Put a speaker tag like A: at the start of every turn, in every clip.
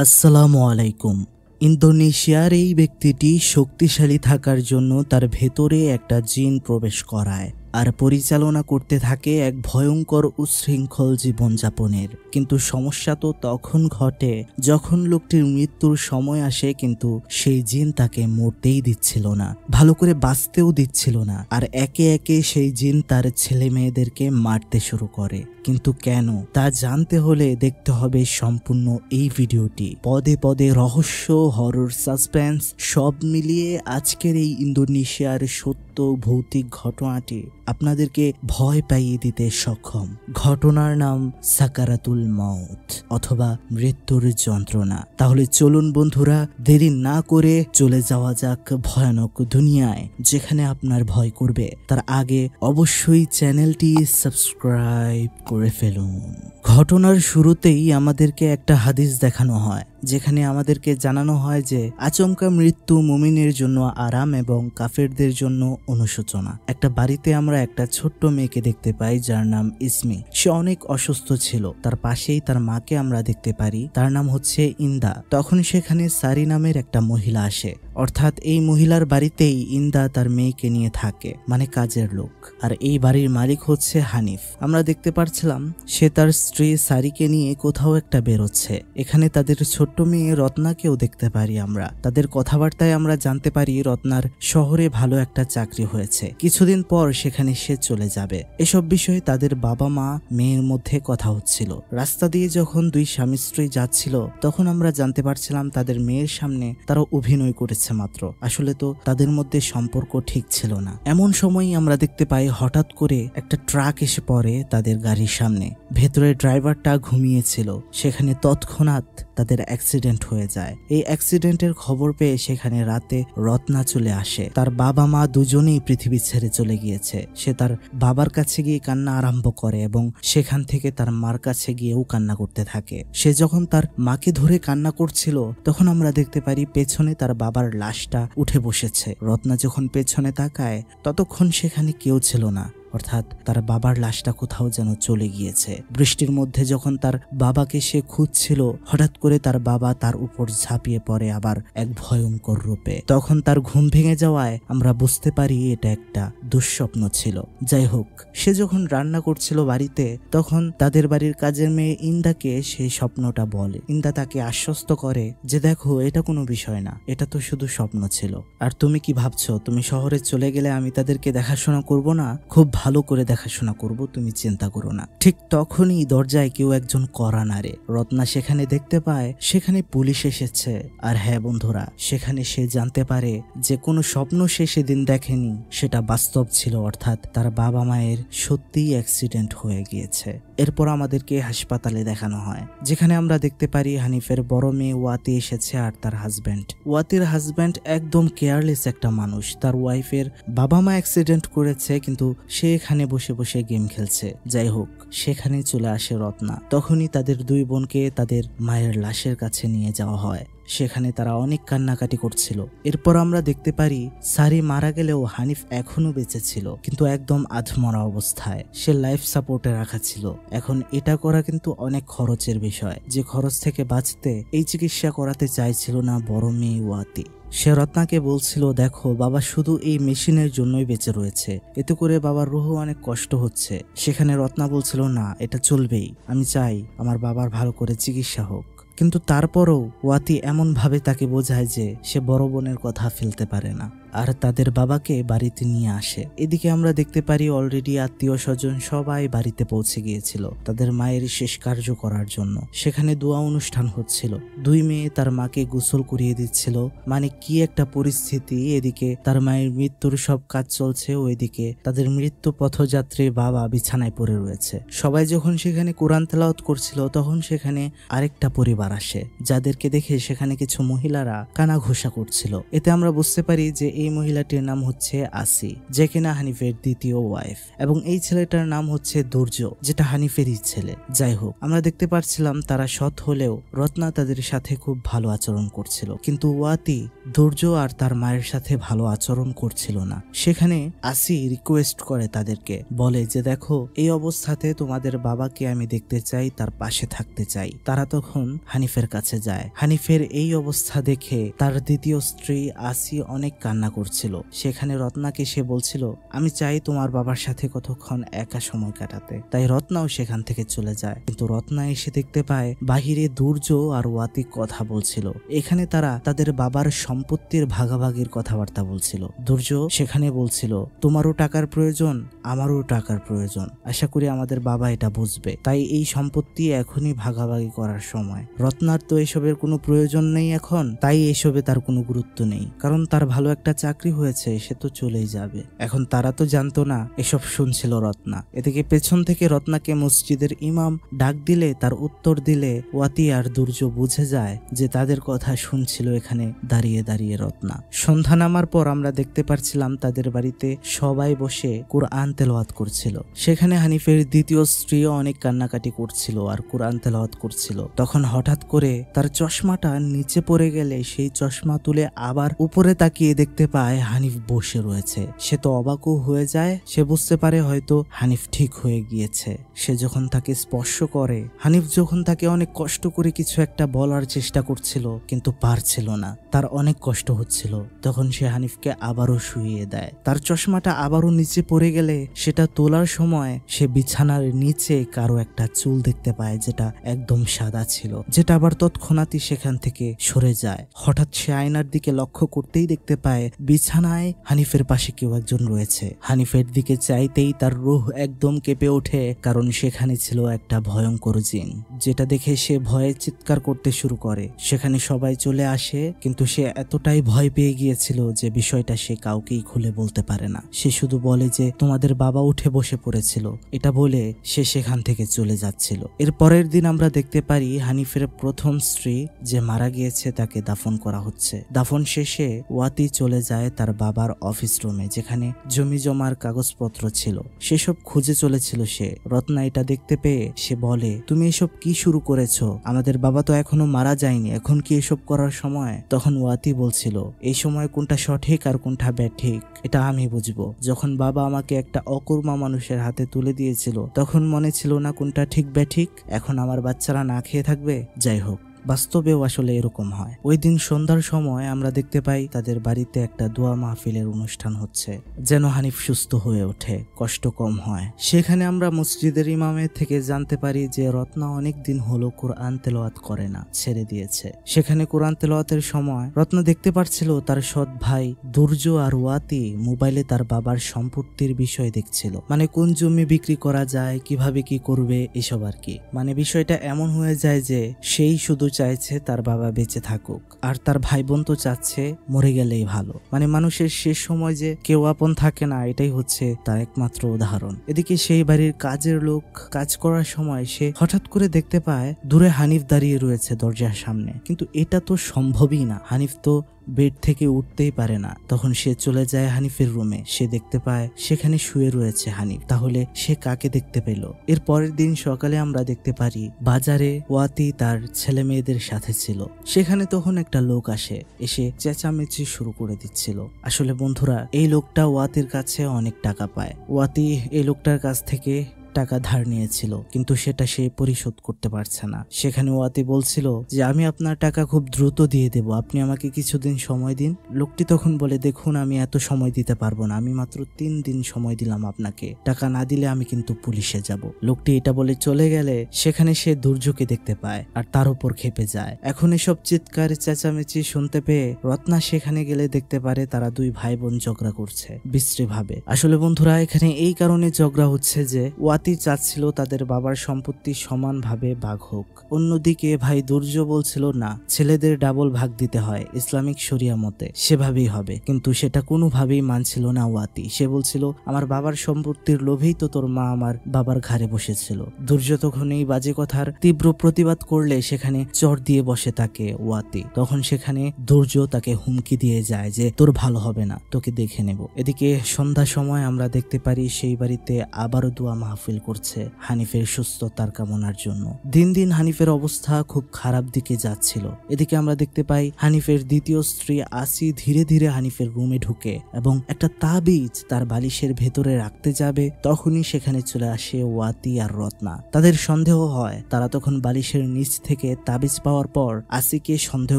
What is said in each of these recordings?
A: আসসালামু আলাইকুম। ইন্দোনেশিয়ার এই ব্যক্তিটি শক্তিশালী থাকার জন্য তার ভেতরে একটা জিন প্রবেশ করায় আর পরিচালনা করতে থাকে এক ভয়ঙ্কর উচ্ছৃঙ্খল জীবনযাপনের। কিন্তু সমস্যা তো তখন ঘটে যখন লোকটির মৃত্যুর সময় আসে, কিন্তু সেই জিন তাকে মরতেই দিচ্ছিল না, ভালো করে বাঁচতেও দিচ্ছিল না, আর একে একে সেই জিন তার ছেলে মেয়েদেরকে মারতে শুরু করে। কিন্তু কেন তা জানতে হলে দেখতে হবে সম্পূর্ণ এই ভিডিওটি। পদে পদে রহস্য, হরর, সাসপেন্স সব মিলিয়ে আজকের এই ইন্দোনেশিয়ার সত্য ভৌতিক ঘটনাটি আপনাদেরকে ভয় পাইয়ে দিতে সক্ষম। ঘটনার নাম সাকারাতুল মউত অথবা মৃত্যুর যন্ত্রণা। তাহলে চলুন বন্ধুরা, দেরি না করে চলে যাওয়া যাক ভয়ানক দুনিয়ায়, যেখানে আপনার ভয় করবে। তার আগে অবশ্যই চ্যানেলটি সাবস্ক্রাইব করে ফেলুন। ঘটনার শুরুতেই আমাদেরকে একটা হাদিস দেখানো হয়, যেখানে আমাদেরকে জানানো হয় যে আচমকা মৃত্যু মুমিনের জন্য আরাম এবং কাফেরদের জন্য অনুশোচনা। একটা বাড়িতে আমরা একটা ছোট্ট মেয়েকে দেখতে পাই যার নাম ইসমি। সে অনেক অসুস্থ ছিল। তার পাশেই তার মাকে আমরা দেখতে পারি, তার নাম হচ্ছে ইন্দা। তখন সেখানে সারি নামের একটা মহিলা আসে, অর্থাৎ এই মহিলার বাড়িতেই ইন্দা তার মেয়েকে নিয়ে থাকে, মানে কাজের লোক। আর এই বাড়ির মালিক হচ্ছে হানিফ। আমরা দেখতে পাচ্ছিলাম সে তার স্ত্রী সারিকে নিয়ে কোথাও একটা বেরোচ্ছে। এখানে তাদের ছোট্ট মেয়ে রত্নাকেও দেখতে পারি আমরা। তাদের কথাবার্তায় আমরা জানতে পারি রত্নার শহরে ভালো একটা চাকরি হয়েছে, কিছুদিন পর সেখানে সে চলে যাবে। এসব বিষয়ে তাদের বাবা মা মেয়ের মধ্যে কথা হচ্ছিল। রাস্তা দিয়ে যখন দুই স্বামী স্ত্রী যাচ্ছিল, তখন আমরা জানতে পারছিলাম তাদের মেয়ের সামনে তারা অভিনয় করেছে মাত্র, আসলে তো তাদের মধ্যে সম্পর্ক ঠিক ছিল না। এমন সময়ই আমরা দেখতে পাই হঠাৎ করে একটা ট্রাক এসে পড়ে তাদের গাড়ির সামনে। ভেতরে ড্রাইভারটা ঘুমিয়েছিল। সেখানে তৎক্ষণাৎ তাদের অ্যাক্সিডেন্ট হয়ে যায়। এই অ্যাক্সিডেন্টের খবর পেয়ে সেখানে রাতে রত্না চলে আসে। তার বাবা মা দুজনেই পৃথিবী ছেড়ে চলে গিয়েছে। সে তার বাবার কাছে গিয়ে কান্না আরম্ভ করে এবং সেখান থেকে তার মার কাছে গিয়েও কান্না করতে থাকে। সে যখন তার মাকে ধরে কান্না করছিল, তখন আমরা দেখতে পারি পেছনে তার বাবার লাশটা উঠে বসেছে। রত্না যখন পেছনে তাকায়, ততক্ষণ সেখানে কেউ ছিল না, অর্থাৎ তার বাবার লাশটা কোথাও যেন চলে গিয়েছে। বৃষ্টির মধ্যে যখন তার বাবাকে সে খুঁজছিল, হঠাৎ করে তার বাবা তার উপর ঝাঁপিয়ে পড়ে আবার এক ভয়ঙ্কর রূপে। তখন তার ঘুম ভেঙে যাওয়ায় আমরা বুঝতে পারি এটা একটা দুঃস্বপ্ন ছিল। যাই হোক, সে যখন রান্না করছিল বাড়িতে, তখন তাদের বাড়ির কাজের মেয়ে ইন্দাকে সেই স্বপ্নটা বলে। ইন্দা তাকে আশ্বস্ত করে যে দেখো, এটা কোনো বিষয় না, এটা তো শুধু স্বপ্ন ছিল। আর তুমি কি ভাবছো তুমি শহরে চলে গেলে আমি তাদেরকে দেখাশোনা করব না? খুব ভালো করে দেখাশোনা করব, তুমি চিন্তা করো না। ঠিক তখনই দরজায় কেউ একজন কড়া নাড়ে। রত্না সেখানে দেখতে পায় সেখানে পুলিশ এসেছে। আর হ্যাঁ বন্ধুরা, সেখানে সে জানতে পারে যে কোনো স্বপ্ন সে সেদিন দেখেনি, সেটা বাস্তব ছিল, অর্থাৎ তার বাবা মায়ের সত্যিই অ্যাক্সিডেন্ট হয়ে গিয়েছে। এরপর আমাদেরকে হাসপাতালে দেখানো হয়, যেখানে আমরা দেখতে পারি হানিফের বড় মেয়ে ওয়াতি এসেছে আর তার হাজব্যান্ড। ওয়াতির হাজব্যান্ড একদম কেয়ারলেস একটা মানুষ। তার ওয়াইফের বাবা মা অ্যাক্সিডেন্ট করেছে, কিন্তু সে এখানে বসে বসে গেম খেলছে। যাই হোক, সেখানে চলে আসে রত্না। তখনই তাদের দুই বোনকে তাদের মায়ের লাশের কাছে নিয়ে যাওয়া হয়। সেখানে তারা অনেক কান্নাকাটি করছিল। এরপর আমরা দেখতে পারি সারি মারা গেলেও হানিফ এখনো বেঁচে ছিল, কিন্তু একদম আধমরা অবস্থায়। সে লাইফ সাপোর্টে রাখা ছিল। এখন এটা করা কিন্তু অনেক খরচের বিষয়, যে খরচ থেকে বাঁচতে এই চিকিৎসা করাতে চাইছিল না বড় মেয়ে ওয়াতি। সে রত্নাকে বলছিল, দেখো বাবা শুধু এই মেশিনের জন্যই বেঁচে রয়েছে, এতে করে বাবার রুহ অনেক কষ্ট হচ্ছে। সেখানে রত্না বলছিল, না এটা চলবেই, আমি চাই আমার বাবার ভালো করে চিকিৎসা হোক। কিন্তু তারপরও ওয়াতি এমন ভাবে তাকে বোঝায় যে সে বড় বোনের কথা ফেলতে পারে না, আর তাদের বাবাকে বাড়িতে নিয়ে আসে। এদিকে আমরা দেখতে পারি অলরেডি আত্মীয় স্বজন সবাই বাড়িতে পৌঁছে গিয়েছিল তাদের মায়ের শেষ কার্য করার জন্য। সেখানে দোয়া অনুষ্ঠান হচ্ছিল। দুই মেয়ে তার মাকে গোসল করিয়ে দিচ্ছিল, মানে কি একটা পরিস্থিতি। এদিকে তার মায়ের মৃত্যুর সব কাজ চলছে, ওইদিকে তাদের মৃত্যু পথযাত্রীর বাবা বিছানায় পড়ে রয়েছে। সবাই যখন সেখানে কোরআন তেলাওয়াত করছিল, তখন সেখানে আরেকটা পরিবার আসে, যাদেরকে দেখে সেখানে কিছু মহিলারা কানাঘুষা করছিল। এতে আমরা বুঝতে পারি যে এই মহিলাটির নাম হচ্ছে আসি, যে কিনা হানিফের দ্বিতীয় ওয়াইফ, এবং এই ছেলেটার নাম হচ্ছে দুর্য, যেটা হানিফেরই ছেলে। যাই হোক, আমরা দেখতে পাচ্ছিলাম তারা সৎ হলেও রত্না তাদের সাথে খুব ভালো আচরণ করছিল, কিন্তু ওয়াতি দুর্য আর তার মায়ের সাথে ভালো আচরণ করছিল না। সেখানে আসি রিকোয়েস্ট করে তাদেরকে, বলে যে দেখো, এই অবস্থাতে তোমাদের বাবাকে আমি দেখতে চাই, তার পাশে থাকতে চাই। তারা তখন হানিফের কাছে যায়। হানিফের এই অবস্থা দেখে তার দ্বিতীয় স্ত্রী আসি অনেক কান্না করছিল। সেখানে রত্নাকে সে বলছিল, আমি চাই তোমার বাবার সাথে কতক্ষণ একা সময় কাটাতে। তাই রত্নাও সেখান থেকে চলে যায়, কিন্তু রত্না এসে দেখতে পায় বাহিরে দুর্য আর ওয়াতি কথা বলছিল। এখানে তারা তাদের বাবার সম্পত্তির ভাগাভাগির কথাবার্তা বলছিল। দুর্য সেখানে বলছিল, তোমারও টাকার প্রয়োজন, আমারও টাকার প্রয়োজন, আশা করি আমাদের বাবা এটা বুঝবে, তাই এই সম্পত্তি এখনই ভাগাভাগি করার সময়। রত্নার তো এসবের কোনো প্রয়োজন নেই এখন, তাই এসবে তার কোনো গুরুত্ব নেই, কারণ তার ভালো একটা চাকরি হয়েছে, সে তো চলেই যাবে। এখন তারা তো জানতো না, এসব শুনছিল রত্না। এদিকে পেছন থেকে রত্নাকে মসজিদের ইমাম ডাক দিলে, তার উত্তর দিলে ওয়াতি আর দুর্য বুঝে যায় যে তাদের কথা শুনছিল এখানে দাঁড়িয়ে দাঁড়িয়ে রত্না। সন্ধ্যা নামার পর আমরা দেখতে পাচ্ছিলাম তাদের বাড়িতে সবাই বসে কুরআন তেলাওয়াত করছিল। সেখানে হানিফের দ্বিতীয় স্ত্রীও অনেক কান্নাকাটি করছিল আর কুরআন তেলাওয়াত করছিল। তখন হঠাৎ করে তার চশমাটা নিচে পড়ে গেলে সেই চশমা তুলে আবার উপরে তাকিয়ে দেখতে পায় হানিফ বসে রয়েছে। সে তো অবাকও হয়ে যায়, সে বুঝতে পারে হয়তো হানিফ ঠিক হয়ে গিয়েছে। সে যখন তাকে স্পর্শ করে, হানিফ যখন তাকে অনেক কষ্ট করে কিছু একটা বলার চেষ্টা করছিল কিন্তু পারছিল না, তার অনেক কষ্ট হচ্ছিল, তখন সে হানিফকে আবারও শুইয়ে দেয়। তার চশমাটা আবারও নিচে পড়ে গেলে সেটা তোলার সময় সে বিছানার নিচে কারো একটা চুল দেখতে পায়, যেটা একদম সাদা ছিল, যেটা আবার তৎক্ষণাৎই সেখান থেকে সরে যায়। হঠাৎ সে আয়নার দিকে লক্ষ্য করতেই দেখতে পায় বিছানায় হানিফের পাশে কেউ একজন রয়েছে। হানিফের দিকে চাইতেই তার রূহ একদম কেঁপে ওঠে, কারণ সেখানে ছিল একটা ভয়ঙ্কর জিন, যেটা দেখে সে ভয়ে চিৎকার করতে শুরু করে। সেখানে সবাই চলে আসে, কিন্তু সে এতটাই ভয় পেয়ে গিয়েছিল যে বিষয়টা সে কাউকেই খুলে বলতে পারে না। সে শুধু বলে যে তোমাদের বাবা উঠে বসে পড়েছিল, এটা বলে সে সেখান থেকে চলে যাচ্ছিল। এর পরের দিন আমরা দেখতে পারি হানিফের প্রথম স্ত্রী যে মারা গিয়েছে তাকে দাফন করা হচ্ছে। দাফন শেষে ওয়াতি চলে যায় তার বাবার অফিস রুমে, যেখানে জমি জমার কাগজপত্র ছিল, সেসব খুঁজে চলেছিল সে। রত্না এটা দেখতে পেয়ে সে বলে, তুমি এসব কি শুরু করেছো? আমাদের বাবা তো এখনো মারা যায়নি, এখন কি এসব করার সময়? তখন ওয়াতি বলছিল, এই সময় কোনটা সঠিক আর কোনটা ব্যাঠিক এটা আমি বুঝবো। যখন বাবা আমাকে একটা অকুর্মা মানুষের হাতে তুলে দিয়েছিল তখন মনে ছিল না কোনটা ঠিক ব্যাঠিক, এখন আমার বাচ্চারা না খেয়ে থাকবে। যাই হোক, বাস্তবেও আসলে এরকম হয়। ওই দিন সন্ধ্যার সময় আমরা দেখতে পাই তাদের বাড়িতে একটা দোয়া মাহফিলের অনুষ্ঠান হচ্ছে, যেন হানিফ সুস্থ হয়ে ওঠে, কষ্ট কম হয়। সেখানে আমরা মসজিদের ইমামের থেকে জানতে পারি যে রত্না অনেক দিন হলো কুরআন তেলাওয়াত করে না, ছেড়ে দিয়েছে। সেখানে কুরআন তেলাওয়াতের সময় রত্না দেখতে পাচ্ছিল তার সৎ ভাই দুর্য আর ওয়াতি মোবাইলে তার বাবার সম্পত্তির বিষয় দেখছিল, মানে কোন জমি বিক্রি করা যায়, কিভাবে কি করবে, এসব আর কি। মানে বিষয়টা এমন হয়ে যায় যে সেই শুধু চাইছে তার বাবা বেঁচে থাকুক, আর তার ভাই বোন তো চাচ্ছে মরে গেলেই ভালো। মানে মানুষের শেষ সময় যে কেউ আপন থাকে না, এটাই হচ্ছে তার একমাত্র উদাহরণ। এদিকে সেই বাড়ির কাজের লোক কাজ করার সময় সে হঠাৎ করে দেখতে পায় দূরে হানিফ দাঁড়িয়ে রয়েছে দরজার সামনে, কিন্তু এটা তো সম্ভবই না, হানিফ তো বেড থেকে উঠতেই পারে না। তখন সে চলে যায় হানিফের রুমে, সে দেখতে পায় সেখানে শুয়ে রয়েছে হানিফ। তাহলে সে কাকে দেখতে পেল? এর পরের দিন সকালে আমরা দেখতে পারি বাজারে ওয়াতি তার ছেলে মেয়েদের সাথে ছিল। সেখানে তখন একটা লোক আসে, এসে চেঁচামেচি শুরু করে দিচ্ছিল। আসলে বন্ধুরা, এই লোকটা ওয়াতির কাছে অনেক টাকা পায়। ওয়াতি এই লোকটার কাছ থেকে টাকা ধার নিয়েছিল, কিন্তু সেটা সে পরিশোধ করতে পারছে না। সেখানে ওয়াতি বলছিল যে আমি আপনার টাকা খুব দ্রুত দিয়ে দেব, আপনি আমাকে কিছুদিন সময় দিন। লোকটি তখন বলে, দেখুন আমি এত সময় দিতে পারবো না, আমি মাত্র 3 দিন সময় দিলাম আপনাকে, টাকা না দিলে আমি কিন্তু পুলিশে যাব। লোকটি এটা বলে চলে গেলে সেখানে সে দুর্যোগকে দেখতে পায় আর তার উপর খেপে যায়। এখন এসব চিৎকার চেঁচামেচি শুনতে পেয়ে রত্না সেখানে গেলে দেখতে পারে তারা দুই ভাই বোন ঝগড়া করছে বিশ্রী ভাবে। আসলে বন্ধুরা, এখানে এই কারণে ঝগড়া হচ্ছে যে ওয়াতি ওয়াতি চাচ্ছিল তাদের বাবার সম্পত্তি সমানভাবে ভাগ হোক। অন্যদিকে ভাই দুর্য বলছিল না, ছেলেদের ডাবল ভাগ দিতে হয় ইসলামিক শরিয়া মতে, সেভাবেই হবে। কিন্তু সেটা কোনোভাবেই মানছিল না ওয়াতি। সে বলছিল আমার বাবার সম্পত্তির লোভেই তো তোর মা আমার বাবার ঘাড়ে বসেছিল। দুর্য তখন এই বাজে কথার তীব্র প্রতিবাদ করলে সেখানে চর দিয়ে বসে থাকে ওয়াতি। তখন সেখানে দুর্য তাকে হুমকি দিয়ে যায় যে তোর ভালো হবে না, তোকে দেখে নেব। এদিকে সন্ধ্যা সময় আমরা দেখতে পারি সেই বাড়িতে আবারও দোয়া মাহফিল করছে হানিফের সুস্থতার কামনার জন্য। দিন দিন হানিফের অবস্থা খুব খারাপ দিকে যাচ্ছিল। এদিকে আমরা দেখতে পাই হানিফের দ্বিতীয় স্ত্রী আসি ধীরে ধীরে হানিফের রুমে ঢুকে এবং একটা তাবিজ তার বালিশের ভেতরে রাখতে যাবে। তখনই সেখানে চলে আসে ওয়াতি আর রত্না। তাদের সন্দেহ হয়, তারা তখন বালিশের নিচ থেকে তাবিজ পাওয়ার পর আসিকে সন্দেহ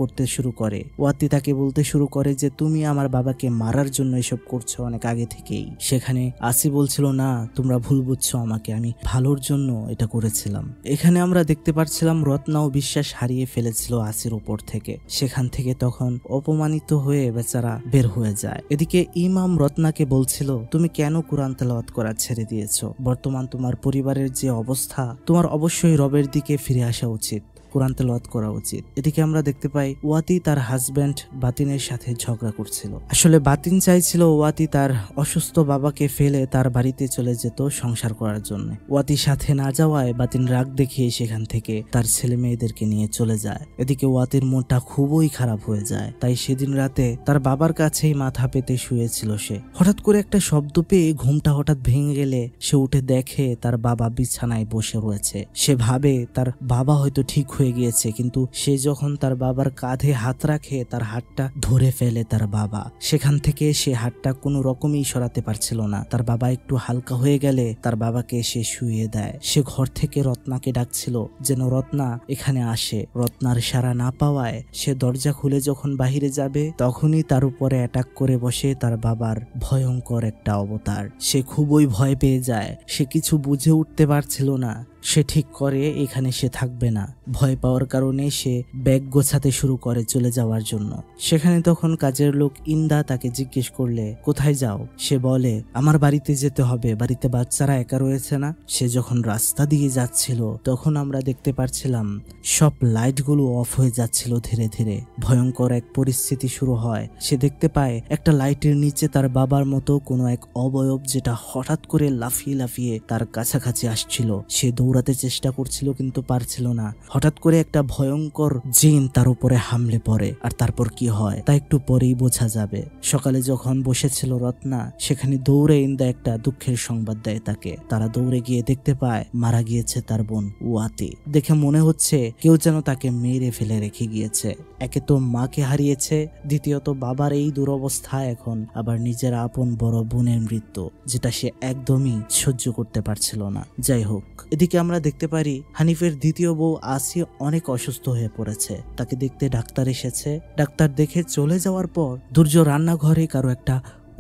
A: করতে শুরু করে। ওয়াতি তাকে বলতে শুরু করে যে তুমি আমার বাবাকে মারার জন্য এসব করছো অনেক আগে থেকেই। সেখানে আসি বলছিল না, তোমরা ভুল বুঝছো আমাকে, আমি ভালোর জন্য এটা করেছিলাম। এখানে আমরা দেখতে পাচ্ছিলাম রত্নাও বিশ্বাস হারিয়ে ফেলেছিল আসির উপর থেকে। সেখান থেকে তখন অপমানিত হয়ে বেচারা বের হয়ে যায়। এদিকে ইমাম রত্নাকে বলছিল তুমি কেন কোরআন তেলাওয়াত করা ছেড়ে দিয়েছো? বর্তমান তোমার পরিবারের যে অবস্থা, তোমার অবশ্যই রবের দিকে ফিরে আসা উচিত, কোরআন তেলাওয়াত করা উচিত। এদিকে আমরা দেখতে পাই ওয়াতি তার হাজব্যান্ড বাতিনের সাথে ঝগড়া করছিল। আসলে বাতিন চাইছিল ওয়াতি তার অসুস্থ বাবাকে ফেলে তার বাড়িতে চলে যেত সংসার করার জন্য। ওয়াতির সাথে না যাওয়ায় বাতিন রাগ দেখিয়ে সেখান থেকে তার ছেলে মেয়েদেরকে নিয়ে চলে যায়। এদিকে ওয়াতির মনটা খুবই খারাপ হয়ে যায়। তাই সেদিন রাতে তার বাবার কাছেই মাথা পেতে শুয়েছিল সে। হঠাৎ করে একটা শব্দ পেয়ে ঘুমটা হঠাৎ ভেঙে গেলে সে উঠে দেখে তার বাবা বিছানায় বসে রয়েছে। সে ভাবে তার বাবা হয়তো ঠিক হয়ে গিয়েছে, কিন্তু সে যখন তার বাবার কাঁধে হাত রাখে তার হাতটা ধরে ফেলে তার বাবা। সেখান থেকে সে হাতটা কোনো রকমই সরাতে পারছিল না। তার বাবা একটু হালকা হয়ে গেলে তার বাবাকে সে শুইয়ে দেয়। সে ঘর থেকে রত্নাকে ডাকছিল যেন রত্না এখানে আসে। রত্নার সাড়া না পাওয়ায় সে দরজা খুলে যখন বাহিরে যাবে তখনই তার উপরে অ্যাটাক করে বসে তার বাবার ভয়ঙ্কর একটা অবতার। সে খুবই ভয় পেয়ে যায়। সে কিছু বুঝে উঠতে পারছিল না। সে ঠিক করে এখানে সে থাকবে না। ভয় পাওয়ার কারণে সে ব্যাগ গোছাতে শুরু করে চলে যাওয়ার জন্য। সেখানে তখন কাজের লোক ইন্দা তাকে জিজ্ঞেস করলে কোথায় যাও? সে বলে আমার বাড়িতে যেতে হবে, বাড়িতে বাচ্চারা একা রয়েছে না। সে যখন রাস্তা দিয়ে যাচ্ছিল তখন আমরা দেখতে পাচ্ছিলাম সব লাইটগুলো অফ হয়ে যাচ্ছিল ধীরে ধীরে। ভয়ঙ্কর এক পরিস্থিতি শুরু হয়। সে দেখতে পায় একটা লাইটের নিচে তার বাবার মতো কোনো এক অবয়ব যেটা হঠাৎ করে লাফিয়ে লাফিয়ে তার কাছাকাছি আসছিল। সে দৌড়াতে চেষ্টা করছিল কিন্তু পারছিল না। হঠাৎ করে একটা ভয়ঙ্কর জিন তার উপরে হামলে পড়ে। আর তারপর কি হয় তা একটু পরেই বোঝা যাবে। সকালে যখন বসেছিল রত্না, সেখানে দৌড়ে ইন্দা একটা দুঃখের সংবাদ দেয় তাকে। তারা দৌড়ে গিয়ে দেখতে পায় মারা গিয়েছে তার বোন ওয়াতি। দেখে মনে হচ্ছে কেউ যেন তাকে মেরে ফেলে রেখে গিয়েছে। একে তো মাকে হারিয়েছে, দ্বিতীয়ত বাবার এই দুরবস্থা, এখন আবার নিজের আপন বড় বোনের মৃত্যু, যেটা সে একদমই সহ্য করতে পারছিল না। যাই হোক, এদিকে আমরা দেখতে পারি হানিফের দ্বিতীয় বউ আসি অনেক অসুস্থ হয়ে পড়েছে। তাকে দেখতে ডাক্তার এসেছে। ডাক্তার দেখে চলে যাওয়ার পর দুর্য রান্নাঘরে কারো একটা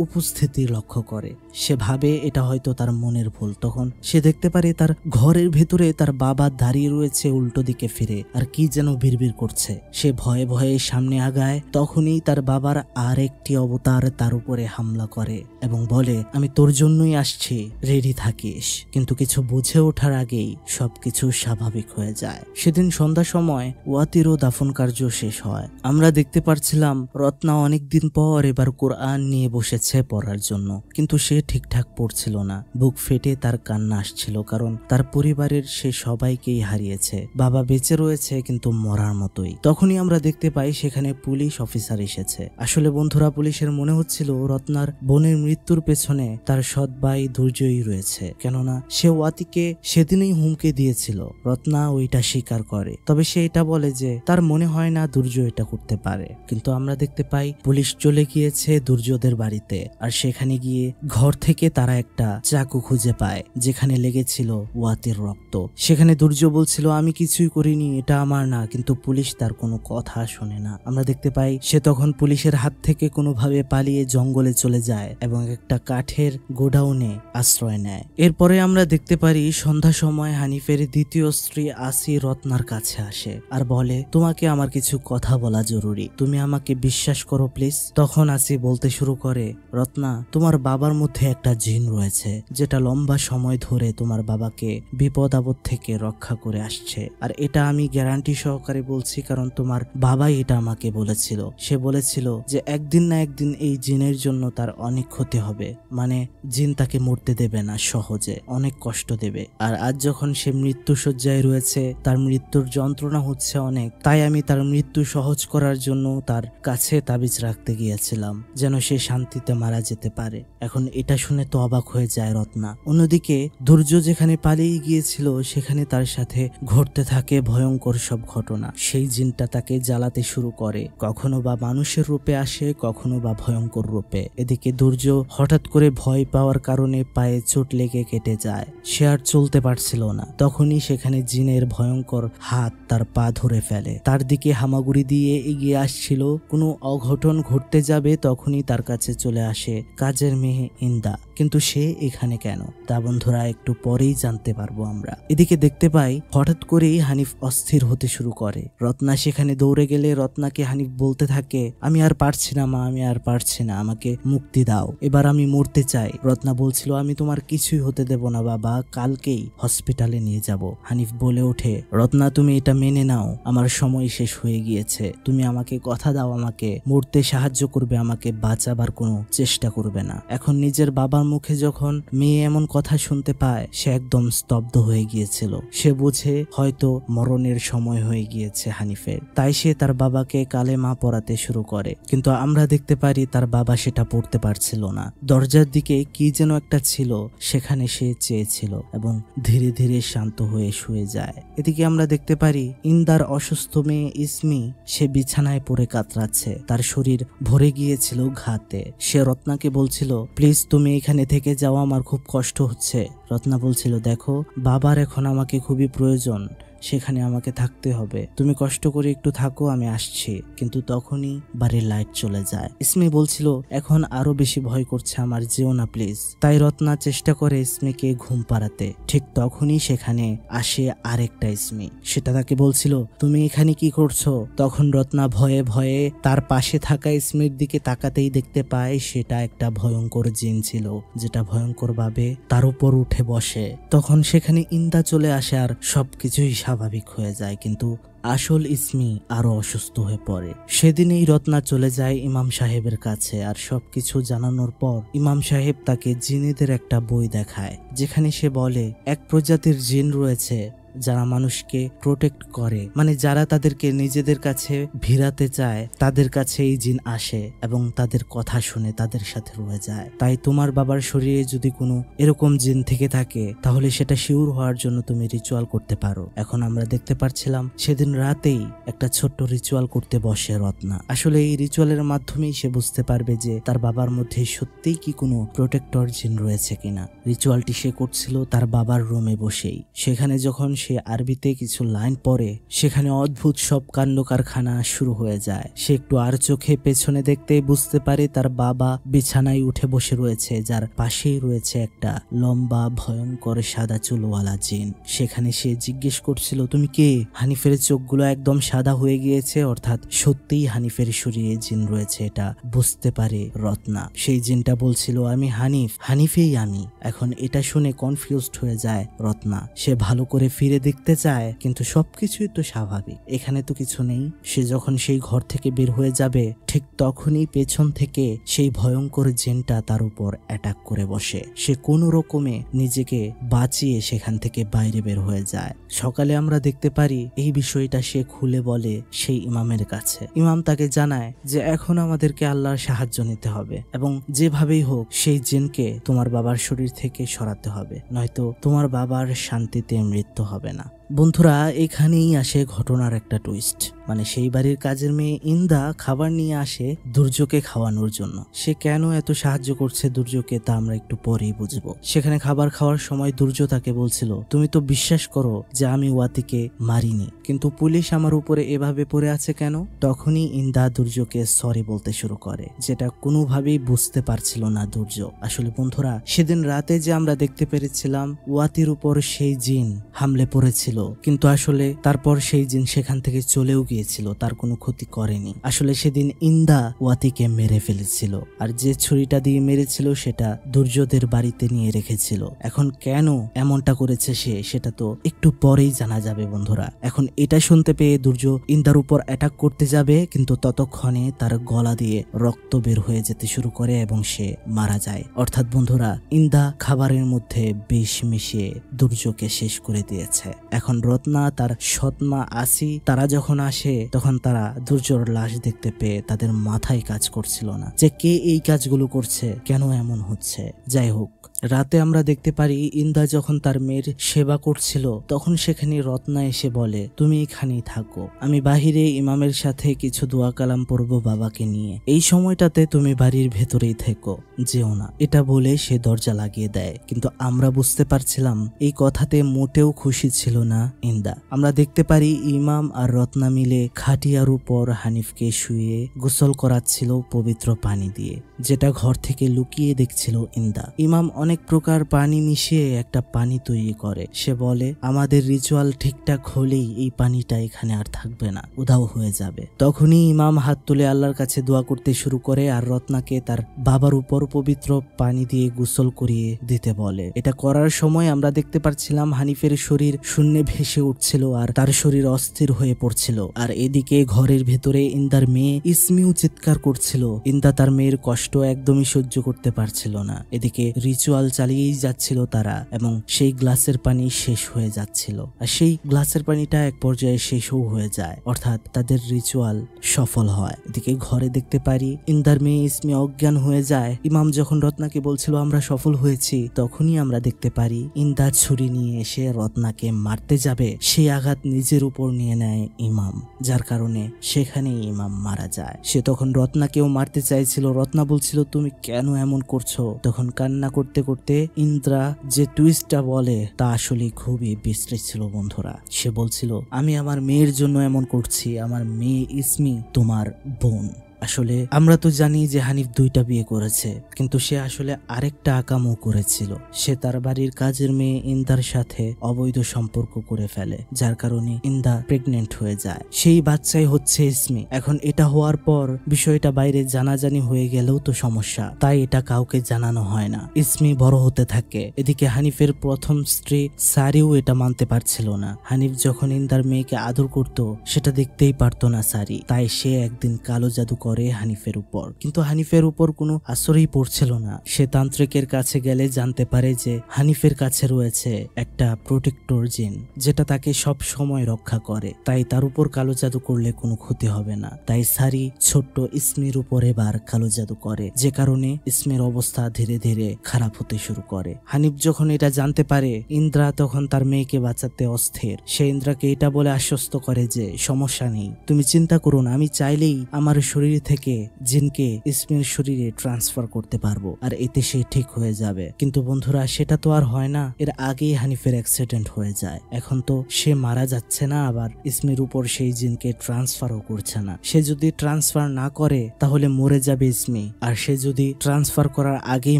A: উপস্থিতি লক্ষ্য করে। সে ভাবে এটা হয়তো তার মনের ভুল। তখন সে দেখতে পারে তার ঘরের ভেতরে তার বাবা দাঁড়িয়ে রয়েছে উল্টো দিকে ফিরে আর কি যেন বিড়বিড় করছে। সে ভয়ে ভয়ে সামনে আগায়। তখনই তার বাবার আর একটি অবতার তার উপরে হামলা করে এবং বলে আমি তোর জন্যই আসছি, রেডি থাকিস। কিন্তু কিছু বুঝে ওঠার আগেই সবকিছু স্বাভাবিক হয়ে যায়। সেদিন সন্ধ্যার সময় ওয়াতিরও দাফন কার্য শেষ হয়। আমরা দেখতে পারছিলাম রত্না অনেকদিন পর এবার কোরআন নিয়ে বসেছে পড়ার জন্য, কিন্তু সে ঠিকঠাক পড়ছিল না। বুক ফেটে তার কান্না আসছিল, কারণ তার পরিবারের সে সবাইকেই হারিয়েছে। বাবা বেঁচে রয়েছে কিন্তু মরার মতোই। তখনই আমরা দেখতে পাই সেখানে পুলিশ অফিসার এসেছে। আসলে বন্ধুরা, পুলিশের মনে হচ্ছিল রত্নার বোনের মৃত্যুর পেছনে তার সৎ ভাই দুর্জয়ী রয়েছে, কেননা সে ওয়াতিকে সেদিনই হুমকি দিয়েছিল। রত্না ওইটা স্বীকার করে, তবে সে এটা বলে যে তার মনে হয় না দুর্জয় এটা করতে পারে। কিন্তু আমরা দেখতে পাই পুলিশ চলে গিয়েছে দুর্যোধের বাড়িতে। আর সেখানে গিয়ে ঘর থেকে তারা একটা চাকু খুঁজে পায় যেখানে লেগেছিল ওয়াতির রক্ত। সেখানে দুর্য বলছিল আমি কিছুই করিনি, এটা আমার না, কিন্তু পুলিশ তার কোনো কথা শোনে না। আমরা দেখতে পাই সে তখন পুলিশের হাত থেকে কোনোভাবে পালিয়ে জঙ্গলে চলে যায় এবং একটা কাঠের গোডাউনে আশ্রয় নেয়। এরপরে আমরা দেখতে পারি সন্ধ্যা সময় হানিফের দ্বিতীয় স্ত্রী আসি রত্নার কাছে আসে আর বলে তোমাকে আমার কিছু কথা বলা জরুরি, তুমি আমাকে বিশ্বাস করো প্লিজ। তখন আসি বলতে শুরু করে রত্না, তোমার বাবার মধ্যে মধ্যে একটা জিন রয়েছে যেটা লম্বা সময় ধরে তোমার বাবাকে বিপদ আপদ থেকে রক্ষা করে আসছে। আর এটা আমি গ্যারান্টি সহকারে বলছি, কারণ তোমার বাবাই এটা আমাকে বলেছিল। সে বলেছিল যে একদিন না একদিন এই জিনের জন্য তার অনেক ক্ষতি হবে, মানে জিন তাকে মরতে দেবে না সহজে, অনেক কষ্ট দেবে। আর আজ যখন সে মৃত্যুশয্যায় রয়েছে, তার মৃত্যুর যন্ত্রণা হচ্ছে অনেক, তাই আমি তার মৃত্যু সহজ করার জন্য তার কাছে তাবিজ রাখতে গিয়েছিলাম যেন সে শান্তিতে মারা যেতে পারে। এখন এটা শুনে তো অবাক হয়ে যায় রত্না। অন্যদিকে দুর্য যেখানে পালিয়ে গিয়েছিল সেখানে তার সাথে ঘটতে থাকে ভয়ঙ্কর সব ঘটনা। সেই জিনটা তাকে জ্বালাতে শুরু করে, কখনো বা মানুষের রূপে আসে, কখনো বা ভয়ঙ্কর রূপে। এদিকে দুর্য হঠাৎ করে ভয় পাওয়ার কারণে পায়ে চোট লেগে কেটে যায়, সে আর চলতে পারছিল না। তখনই সেখানে জিনের ভয়ঙ্কর হাত তার পা ধরে ফেলে, তার দিকে হামাগুড়ি দিয়ে এগিয়ে আসছিল। কোনো অঘটন ঘটতে যাবে তখনই তার কাছে চলে আসে কাজের মেয়ে ইন্দা। কিন্তু সে এখানে কেন তা বন্ধুরা একটু পরেই জানতে পারবো আমরা। এদিকে দেখতে পাই হঠাৎ করেই হানিফ অস্থির হতে শুরু করে। রত্না সেখানে দৌড়ে গেলে রত্নাকে হানিফ বলতে থাকে, আমি আর পারছি না মা, আমি আর পারছি না, আমাকে মুক্তি দাও, এবার আমি মরতে চাই। রত্না বলছিল, আমি তোমার কিছুই হতে দেব না বাবা, কালকেই হসপিটালে নিয়ে যাব। হানিফ বলে ওঠে, রত্না তুমি এটা মেনে নাও, আমার সময় শেষ হয়ে গিয়েছে, তুমি আমাকে কথা দাও, আমাকে মরতে সাহায্য করবে, আমাকে বাঁচাবার কোনো চেষ্টা করবে না। এখন নিজের বাবার মুখে যখন মেয়ে এমন কথা শুনতে পায় সে একদম স্তব্ধ হয়ে গিয়েছিল। সে বুঝে হয়তো মরণের সময় হয়ে গিয়েছে হানিফের, তাই সে তার বাবাকে কালেমা পড়াতে শুরু করে। কিন্তু আমরা দেখতে পারি তার বাবা সেটা পড়তে পারছিল না। দরজার দিকে কি যেন একটা ছিল, সেখানে সে চেয়েছিল এবং ধীরে ধীরে শান্ত হয়ে শুয়ে যায়। এদিকে আমরা দেখতে পারি ইন্দার অসুস্থ মেয়ে ইসমি সে বিছানায় পড়ে কাতরাচ্ছে, তার শরীর ভরে গিয়েছিল ঘাতে। সে রত্নাকে বলছিল, প্লিজ তুমি এখানে থেকে যাও, আমার খুব কষ্ট হচ্ছে। রত্না বলছিল, দেখো বাবার এখন আমাকে খুবই প্রয়োজন, সেখানে আমাকে থাকতে হবে, তুমি কষ্ট করে একটু থাকো, আমি আসছি। কিন্তু তখনই বাড়ির লাইট চলে যায়। ইসমি বলছিল, এখন আরো বেশি ভয় করছে আমার, যেও না প্লিজ। তাই রত্না চেষ্টা করে ইসমিকে ঘুম পাড়াতে। ঠিক তখনই সেখানে আসে আরেকটা ইসমি, সেটা তাকে বলছিল, তুমি এখানে কি করছো? তখন রত্না ভয়ে ভয়ে তার পাশে থাকা ইসমির দিকে তাকাতেই দেখতে পায় সেটা একটা ভয়ঙ্কর জিন ছিল, যেটা ভয়ঙ্কর ভাবে তার উপর উঠে বসে। তখন সেখানে ইন্দা চলে আসে আর সবকিছুই স্বাভাবিক হয়ে যায়। কিন্তু আসল ইসমি আরো অসুস্থ হয়ে পড়ে। সেদিনেই রত্না চলে যায় ইমাম সাহেবের কাছে, আর সবকিছু জানানোর পর ইমাম সাহেব তাকে জিনেদের একটা বই দেখায়, যেখানে সে বলে এক প্রজাতির জিন রয়েছে যারা মানুষকে প্রোটেক্ট করে, মানে যারা তাদেরকে নিজেদের কাছে ভিড়াতে চায় তাদের কাছে এই জিন আসে এবং তাদের কথা শুনে তাদের সাথে রয়ে যায়। তাই তোমার বাবার শরীরে যদি কোনো এরকম জিন থেকে থাকে তাহলে সেটা শিওর হওয়ার জন্য তুমি রিচুয়াল করতে পারো। এখন আমরা দেখতে পাচ্ছিলাম সেদিন রাতেই একটা ছোট্ট রিচুয়াল করতে বসে রত্না। আসলে এই রিচুয়ালের মাধ্যমেই সে বুঝতে পারবে যে তার বাবার মধ্যে সত্যিই কি কোনো প্রোটেক্টর জিন রয়েছে কিনা। রিচুয়ালটি সে করছিল তার বাবার রুমে বসেই। সেখানে যখন সে আরবিতে কিছু লাইন পড়ে সেখানে অদ্ভুত সব কাণ্ড কারখানা শুরু হয়ে যায়। সে একটু আর চোখে পেছনে দেখতেই বুঝতে পারে তার বাবা বিছানায় উঠে বসে রয়েছে, যার পাশেই রয়েছে একটা লম্বা ভয়ঙ্কর সাদা চুলওয়ালা জিন। সেখানে সে জিজ্ঞেস করছিল, তুমি কে? হানিফের চোখগুলো একদম সাদা হয়ে গিয়েছে, অর্থাৎ সত্যিই হানিফের শরীরে জিন রয়েছে এটা বুঝতে পারে রত্না। সেই জিনটা বলছিল, আমি হানিফ, হানিফেই আমি। এখন এটা শুনে কনফিউজড হয়ে যায় রত্না। সে ভালো করে ফিরে দেখতে চায় কিন্তু সবকিছুই তো স্বাভাবিক, এখানে তো কিছু নেই। সে যখন সেই ঘর থেকে বের হয়ে যাবে ঠিক তখনই পেছন থেকে সেই ভয়ঙ্কর জিনটা তার উপর অ্যাটাক করে বসে। সে কোনো রকমে নিজেকে বাঁচিয়ে সেখান থেকে বাইরে বের হয়ে যায়। সকালে আমরা দেখতে পারি এই বিষয়টা সে খুলে বলে সেই ইমামের কাছে। ইমাম তাকে জানায় যে এখন আমাদেরকে আল্লাহর সাহায্য নিতে হবে এবং যেভাবেই হোক সেই জিনকে তোমার বাবার শরীর থেকে সরাতে হবে, নয়তো তোমার বাবার শান্তিতে মৃত্যু হবে না। বন্ধুরা, এখানেই আসে ঘটনার একটা টুইস্ট। মানে সেই বাড়ির কাজের মেয়ে ইন্দা খাবার নিয়ে আসে দুর্যোগকে খাওয়ানোর জন্য। সে কেন এত সাহায্য করছে দুর্যোগকে তা আমরা একটু পরেই বুঝবো। সেখানে খাবার খাওয়ার সময় দুর্য তাকে বলছিল, তুমি তো বিশ্বাস করো যে আমি ওয়াতিকে মারিনি, কিন্তু পুলিশ আমার উপরে এভাবে পড়ে আছে কেন? তখনই ইন্দা দুর্যোগকে সরি বলতে শুরু করে, যেটা কোনোভাবেই বুঝতে পারছিল না দুর্য। আসলে বন্ধুরা, সেদিন রাতে যে আমরা দেখতে পেরেছিলাম ওয়াতির উপর সেই জিন হামলে পড়েছিল, কিন্তু আসলে তারপর সেই জিন সেখান থেকে চলেও গিয়েছিল, তার কোনো ক্ষতি করেনি। আসলে সেদিন ইন্দা ওয়াতিকে মেরে ফেলেছিল, আর যে ছুরিটা দিয়ে মেরেছিল সেটা দুর্যোধের বাড়িতে নিয়ে রেখেছিল। এখন কেন এমনটা করেছে সেটা তো একটু পরেই জানা যাবে বন্ধুরা। এখন এটা শুনতে পেয়ে দুর্য ইন্দার উপর অ্যাটাক করতে যাবে, কিন্তু ততক্ষণে তার গলা দিয়ে রক্ত বের হয়ে যেতে শুরু করে এবং সে মারা যায়। অর্থাৎ বন্ধুরা, ইন্দা খাবারের মধ্যে বিষ মিশিয়ে দুর্যকে শেষ করে দিয়েছে। এখন রত্না তার সৎমা আসি তারা যখন আসে, তখন তারা দুর্যর লাশ দেখতে পেয়ে তাদের মাথায় কাজ করছিল না যে কে এই কাজগুলো করছে, কেন এমন হচ্ছে। যাই হোক, রাতে আমরা দেখতে পারি ইন্দা যখন তার মেয়ের সেবা করছিল, তখন সেখানে রত্না এসে বলে, তুমি এখানেই থাকো, আমি বাহিরে ইমামের সাথে কিছু দোয়া কালাম পড়বো বাবাকে নিয়ে, এই সময়টাতে তুমি বাড়ির ভেতরেই থেকো, যেও না। এটা বলে সে দরজা লাগিয়ে দেয়। কিন্তু আমরা বুঝতে পারছিলাম এই কথাতে মোটেও খুশি ছিল না ইন্দা। আমরা দেখতে পারি ইমাম আর রত্না মিলে খাটিয়ার উপর হানিফকে শুয়ে গোসল করাচ্ছিল পবিত্র পানি দিয়ে, যেটা ঘর থেকে লুকিয়ে দেখছিল ইন্দা। ইমাম অনেক প্রকার পানি মিশিয়ে একটা পানি তৈরি করে। সে বলে, আমাদের রিচুয়াল ঠিকঠাক হলেই এই পানিটা এখানে আর থাকবে না, উধাও হয়ে যাবে। তখনই ইমাম হাত তুলে আল্লাহর কাছে দোয়া করতে শুরু করে আর রত্নাকে তার বাবার উপর পবিত্র পানি দিয়ে গোসল করিয়ে দিতে বলে। এটা করার সময় আমরা দেখতে পাচ্ছিলাম হানিফের শরীর শূন্যে ভেসে উঠছিল আর তার শরীর অস্থির হয়ে পড়ছিল। আর এদিকে ঘরের ভেতরে ইন্দার মেয়ে ইসমিও চিৎকার করছিল। ইন্দা তার মেয়ের কষ্ট একদমই সহ্য করতে পারছিল না। এদিকে রিচুয়াল চালিয়েই যাচ্ছিল তারা, এবং সেই গ্লাসের পানি শেষ হয়ে যাচ্ছিল। আর সেই গ্লাসের পানিটা এক পর্যায়ে শেষও হয়ে যায়, অর্থাৎ তাদের রিচুয়াল সফল হয়। এদিকে ঘরে দেখতে পারি ইন্দার মেয়ে ইসমি অজ্ঞান হয়ে যায়। ইমাম যখন রত্নাকে বলছিল আমরা সফল হয়েছি, তখনই আমরা দেখতে পারি ইন্দা ছুরি নিয়ে এসে রত্নাকে মারতে যাবে, সেই আঘাত নিজের উপর নিয়ে নেয় ইমাম, যার কারণে সেখানেই ইমাম মারা যায়। সে তখন রত্নাকেও মারতে চাইছিল। রত্না বলছিল, তুমি কেন এমন করছো? তখন কান্না করতে করতে ইন্দ্রা যে টুইস্টটা বলে তা আসলে খুবই বিশ্রী ছিল বন্ধুরা। সে বলছিল, আমি আমার মেয়ের জন্য এমন করছি, আমার মেয়ে ইসমি তোমার বোন। আসলে আমরা তো জানি যে হানিফ 2টা বিয়ে করেছে, কিন্তু সে আসলে আরেকটা আকামও করেছিল। সে তার বাড়ির কাজের মেয়ে ইন্দার সাথে অবৈধ সম্পর্ক করে ফেলে, যার কারণে ইন্দা প্রেগনেন্ট হয়ে যায়। সেই বাচ্চাই হচ্ছে ইসমি। এখন এটা হওয়ার পর বিষয়টা বাইরে জানাজানি হয়ে গেলেও তো সমস্যা, তাই এটা কাউকে জানানো হয় না। ইসমি বড় হতে থাকে। এদিকে হানিফের প্রথম স্ত্রী সারিও এটা মানতে পারছিল না। হানিফ যখন ইন্দার মেয়েকে আদর করত, সেটা দেখতেই পারতো না সারি, তাই সে একদিন কালো জাদু করে হানিফের উপর। কিন্তু হানিফের উপর কোনো আসরই পড়ছিল না। সে তান্ত্রিকের কাছে গেলে জানতে পারে যে হানিফের কাছে রয়েছে একটা প্রোটেক্টর জিন, যেটা তাকে সব সময় রক্ষা করে, তাই তার উপর কালো জাদু করলে কোনো ক্ষতি হবে না। তাই সারি ছোট্ট ইসমির উপর এবার কালো জাদু করে, যে কারণে ইসমির অবস্থা ধীরে ধীরে খারাপ হতে শুরু করে। হানিফ যখন এটা জানতে পারে, ইন্দ্রা তখন তার মেয়েকে বাঁচাতে অস্থির। সে ইন্দ্রাকে এটা বলে আশ্বস্ত করে যে সমস্যা নেই, তুমি চিন্তা করো না, আমি চাইলেই আমার শরীর থেকে জিনকে ইসমির শরীরে ট্রান্সফার করতে পারবো, আর এতে সে ঠিক হয়ে যাবে। কিন্তু বন্ধুরা, সেটা তো আর হয় না। এর আগেই হানিফের অ্যাক্সিডেন্ট হয়ে যায়। এখন তো সে মারা যাচ্ছে না, আবার ইসমির উপর সেই জিনকে ট্রান্সফারও করছে না। সে যদি ট্রান্সফার না করে তাহলে মরে যাবে ইসমি, আর সে যদি ট্রান্সফার করার আগেই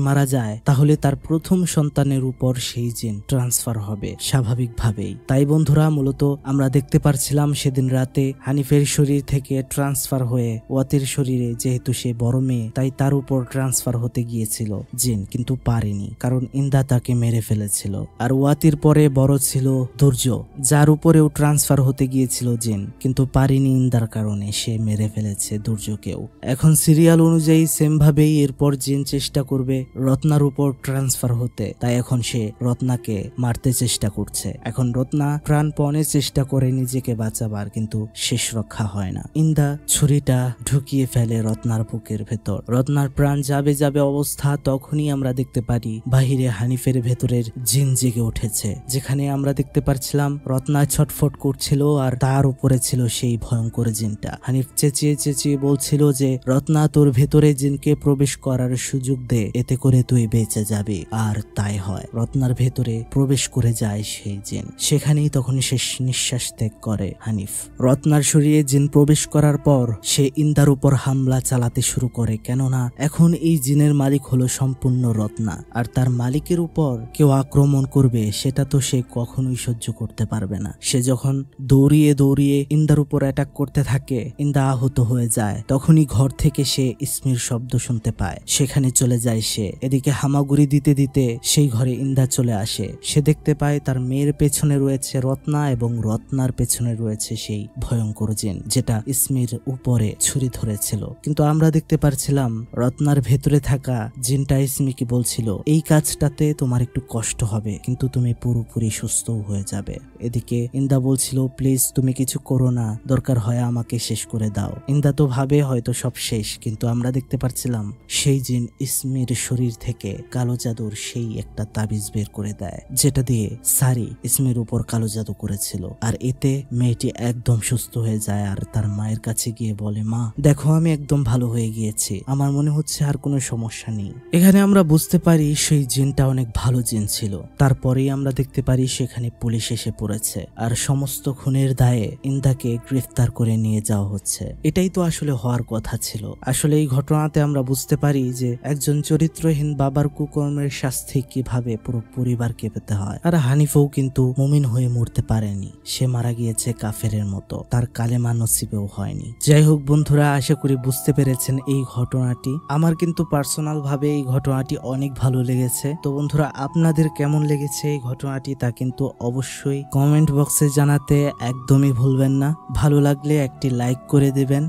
A: মারা যায় তাহলে তার প্রথম সন্তানের উপর সেই জিন ট্রান্সফার হবে স্বাভাবিকভাবেই। তাই বন্ধুরা, মূলত আমরা দেখতে পারছিলাম সেদিন রাতে হানিফের শরীর থেকে ট্রান্সফার হয়ে ওয়াতির শরীরে, যেহেতু সে বড় মেয়ে তাই তার উপর ট্রান্সফার হতে গিয়েছিল জিন, কিন্তু পারেনি, কারণ ইন্দা তাকে মেরে ফেলেছিল। আর ওয়াতির পরে বড় ছিল দুর্য, যার উপরেও ট্রান্সফার হতে গিয়েছিল জিন, কিন্তু পারেনি ইন্দার কারণে সে মেরে ফেলেছে দুর্যকেও। এখন সিরিয়াল অনুযায়ী সেম ভাবেই এরপর জিন চেষ্টা করবে রত্নার উপর ট্রান্সফার হতে, তাই এখন সে রত্নাকে মারতে চেষ্টা করছে। এখন রত্না প্রাণপণে চেষ্টা করে নিজেকে বাঁচাবার, কিন্তু শেষ রক্ষা হয় না। ইন্দা ছুরিটা ঢুকিয়ে ফেলে রত্নার বুকের ভেতর। রত্নার প্রাণ যাবে যাবে অবস্থা, তখনই আমরা দেখতে পারি বাহিরে হানিফের ভেতরের জিন জেগে উঠেছে, যেখানে আমরা দেখতে পারছিলাম রত্না ছটফট করছিল আর তার উপরে ছিল সেই ভয়ঙ্কর জিনটা। হানিফ চেঁচিয়ে চেঁচিয়ে বলছিল যে রত্না, তোর ভেতরে জিনকে প্রবেশ করার সুযোগ দে, এতে করে তুই বেঁচে যাবি। আর তাই হয়, রত্নার ভেতরে প্রবেশ করে যায় সেই জিন। সেখানেই তখন শেষ নিঃশ্বাস ত্যাগ করে হানিফ। রত্নার শরীরে জিন প্রবেশ করার পর সে ইন্দার উপর উপর হামলা চালাতে শুরু করে, কেননা এখন এই জিনের মালিক হলো সম্পূর্ণ রত্না, আর তার মালিকের উপর কেউ আক্রমণ করবে সেটা তো সে কখনোই সহ্য করতে পারবে না। সে যখন দৌড়িয়ে দৌড়িয়ে ইন্দার উপর অ্যাটাক করতে থাকে, ইন্দা আহত হয়ে যায়। তখনই ঘর থেকে সে ইসমির শব্দ শুনতে পায়, সেখানে চলে যায় সে। এদিকে হামাগুড়ি দিতে দিতে সেই ঘরে ইন্দা চলে আসে। সে দেখতে পায় তার মেয়ের পেছনে রয়েছে রত্না এবং রত্নার পেছনে রয়েছে সেই ভয়ঙ্কর জিন যেটা ইসমির উপরে ছুরি ধরেছিল। কিন্তু আমরা দেখতে পারছিলাম রত্নার ভেতরে থাকা জিনটা ইসমিকে বলছিল, এই কাজটাতে তোমার একটু কষ্ট হবে কিন্তু তুমি পুরোপুরি সুস্থ হয়ে যাবে। এদিকে ইন্দা বলছিল, প্লিজ তুমি কিছু করো না, দরকার হয় আমাকে শেষ করে দাও। ইন্দা তো ভাবে হয়তো সব শেষ, কিন্তু আমরা দেখতে পারছিলাম সেই জিন ইসমির শরীর থেকে কালো জাদুর সেই একটা তাবিজ বের করে দেয়, যেটা দিয়ে সারি ইসমির উপর কালো জাদু করেছিল। আর এতে মেয়েটি একদম সুস্থ হয়ে যায় আর তার মায়ের কাছে গিয়ে বলে, মা দেখো আমি একদম ভালো হয়ে গিয়েছি, আমার মনে হচ্ছে আর কোনো সমস্যা নেই। এখানে আমরা বুঝতে পারি সেই জিনটা অনেক ভালো জিন ছিল। তারপরেই আমরা দেখতে পারি সেখানে পুলিশ এসে পড়েছে আর সমস্ত খুনের দায়ে ইন্দাকে গ্রেফতার করে নিয়ে যাওয়া হচ্ছে। এটাই তো আসলে হওয়ার কথা ছিল। আসলে এই ঘটনাতে আমরা বুঝতে পারি যে একজন চরিত্রহীন বাবার কুকর্মের শাস্তি কিভাবে পুরো পরিবারকে পেতে হয়। আর হানিফও কিন্তু মুমিন হয়ে মরতে পারেনি, সে মারা গিয়েছে কাফেরের মতো, তার কালেমা নসিবেও হয়নি। যাই হোক বন্ধুরা, আশা করি বুঝতে পেরেছেন এই ঘটনাটি। আমার কিন্তু পার্সোনাল ভাবে এই ঘটনাটি অনেক ভালো লেগেছে। তো বন্ধুরা, আপনাদের কেমন লেগেছে এই ঘটনাটি তা কিন্তু অবশ্যই কমেন্ট বক্সে জানাতে একদমই ভুলবেন না। ভালো লাগলে একটি লাইক করে দেবেন,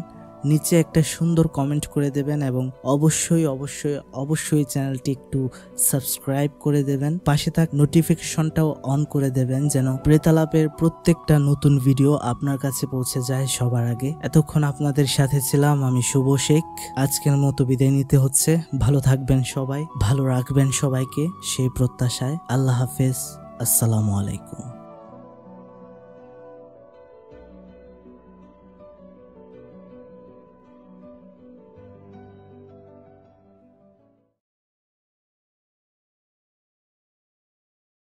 A: নিচে একটা সুন্দর কমেন্ট করে দেবেন এবং অবশ্যই অবশ্যই অবশ্যই চ্যানেলটি একটু সাবস্ক্রাইব করে দেবেন। পাশে থাকা নোটিফিকেশনটাও অন করে দেবেন যেন প্রেতালাপের প্রত্যেকটা নতুন ভিডিও আপনার কাছে পৌঁছে যায় সবার আগে। এতক্ষণ আপনাদের সাথে ছিলাম আমি শুভ শেখ। আজকের মতো বিদায় নিতে হচ্ছে। ভালো থাকবেন সবাই, ভালো রাখবেন সবাইকে সেই প্রত্যাশায়। আল্লাহ হাফেজ, আসসালামু আলাইকুম।